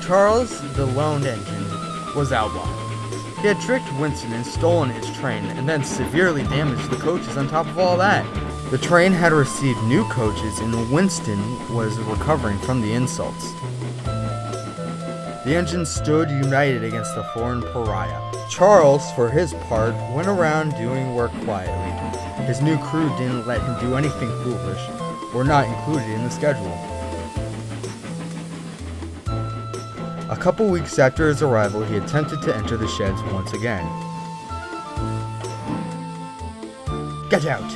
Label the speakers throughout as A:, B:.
A: Charles, the loaned engine, was outlawed. He had tricked Winston and stolen his train, and then severely damaged the coaches on top of all that. The train had received new coaches, and Winston was recovering from the insults. The engine stood united against the foreign pariah. Charles, for his part, went around doing work quietly. His new crew didn't let him do anything foolish, or not included in the schedule. A couple weeks after his arrival, he attempted to enter the sheds once again. Get out!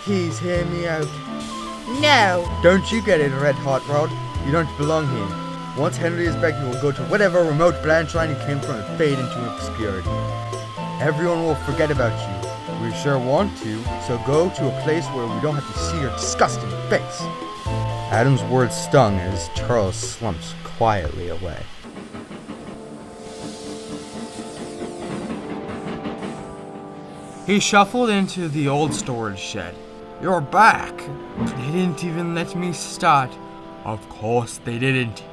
A: Please hear me out.
B: No!
A: Don't you get it, Red Hot Rod? You don't belong here. Once Henry is back, you will go to whatever remote branch line you came from and fade into obscurity. Everyone will forget about you. We sure want to, so go to a place where we don't have to see your disgusting face. Adam's words stung as Charles slumps quietly away. He shuffled into the old storage shed. You're back. They didn't even let me start. Of course they didn't.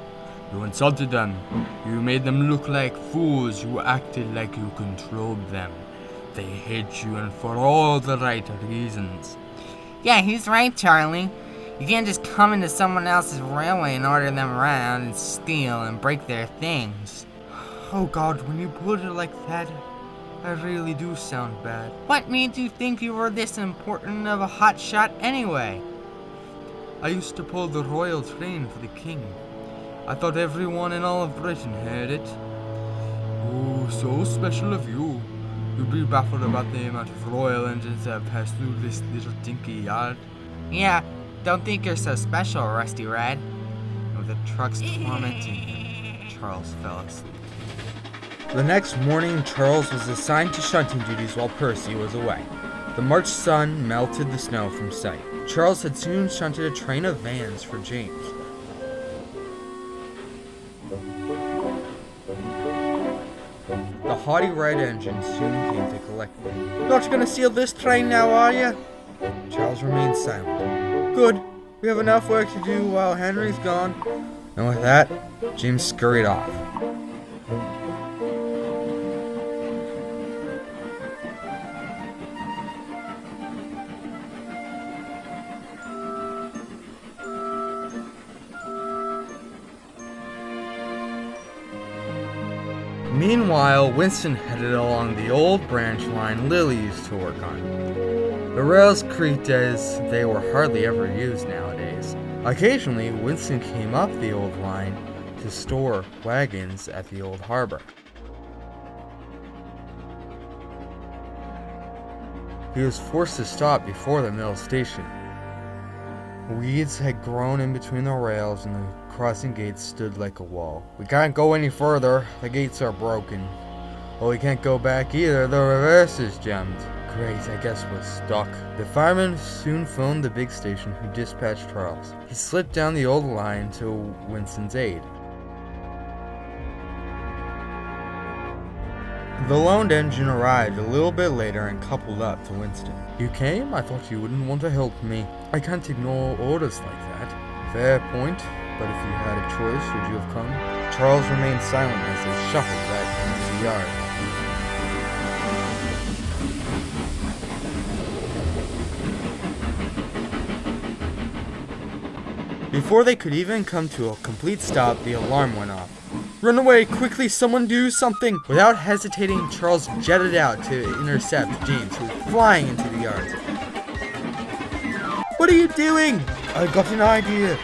A: You insulted them. You made them look like fools. You acted like you controlled them. They hate you, and for all the right reasons.
B: Yeah, he's right, Charlie. You can't just come into someone else's railway and order them around and steal and break their things.
A: Oh God, when you put it like that, I really do sound bad.
B: What made you think you were this important of a hotshot anyway?
A: I used to pull the royal train for the king. I thought everyone in all of Britain heard it. Oh, so special of you. You'd be baffled about the amount of royal engines that have passed through this little dinky yard.
B: Yeah, don't think you're so special, Rusty Red.
A: With the trucks tormenting him, Charles fell asleep. The next morning, Charles was assigned to shunting duties while Percy was away. The March sun melted the snow from sight. Charles had soon shunted a train of vans for James. The haughty red engine soon came to collect them. Not gonna steal this train now, are you? Charles remained silent. Good. We have enough work to do while Henry's gone. And with that, James scurried off. Meanwhile, Winston headed along the old branch line Lily used to work on. The rails creaked as they were hardly ever used nowadays. Occasionally, Winston came up the old line to store wagons at the old harbor. He was forced to stop before the mill station. Weeds had grown in between the rails and the crossing gates stood like a wall. We can't go any further. The gates are broken. Well, we can't go back either. The reverse is jammed. Great, I guess we're stuck. The fireman soon phoned the big station who dispatched Charles. He slipped down the old line to Winston's aid. The loaned engine arrived a little bit later and coupled up to Winston. You came? I thought you wouldn't want to help me. I can't ignore orders like that. Fair point, but if you had a choice, would you have come? Charles remained silent as they shuffled back into the yard. Before they could even come to a complete stop, the alarm went off. Run away, quickly, someone do something! Without hesitating, Charles jetted out to intercept James, who was flying into the yard. What are you doing? I got an idea.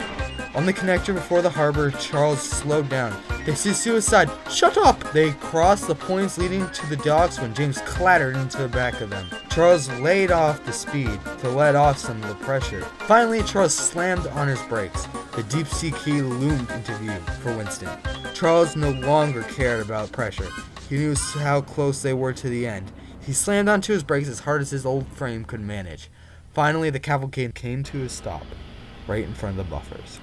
A: On the connector before the harbor, Charles slowed down. This is suicide. Shut up! They crossed the points leading to the docks when James clattered into the back of them. Charles laid off the speed to let off some of the pressure. Finally, Charles slammed on his brakes. The deep sea key loomed into view for Winston. Charles no longer cared about pressure. He knew how close they were to the end. He slammed onto his brakes as hard as his old frame could manage. Finally, the cavalcade came to a stop, right in front of the buffers.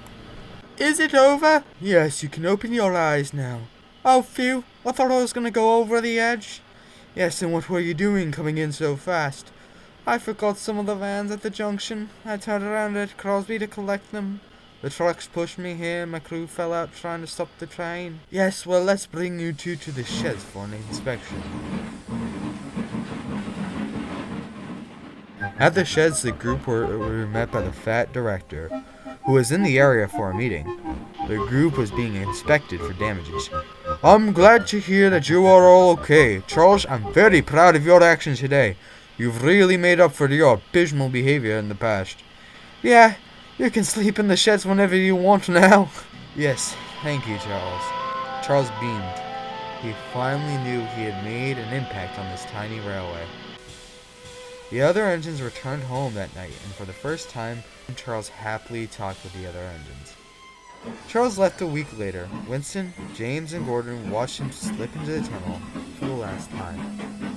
A: Is it over? Yes, you can open your eyes now. Oh, phew. I thought I was going to go over the edge. Yes, and what were you doing coming in so fast? I forgot some of the vans at the junction. I turned around at Crosby to collect them. The trucks pushed me here, my crew fell out trying to stop the train. Yes, well, let's bring you two to the sheds for an inspection. At the sheds, the group were met by the fat director, who was in the area for a meeting. The group was being inspected for damages. I'm glad to hear that you are all okay. Charles, I'm very proud of your actions today. You've really made up for your abysmal behavior in the past. Yeah, you can sleep in the sheds whenever you want now. Yes, thank you, Charles. Charles beamed. He finally knew he had made an impact on this tiny railway. The other engines returned home that night, and for the first time, Charles happily talked with the other engines. Charles left a week later. Winston, James, and Gordon watched him slip into the tunnel for the last time.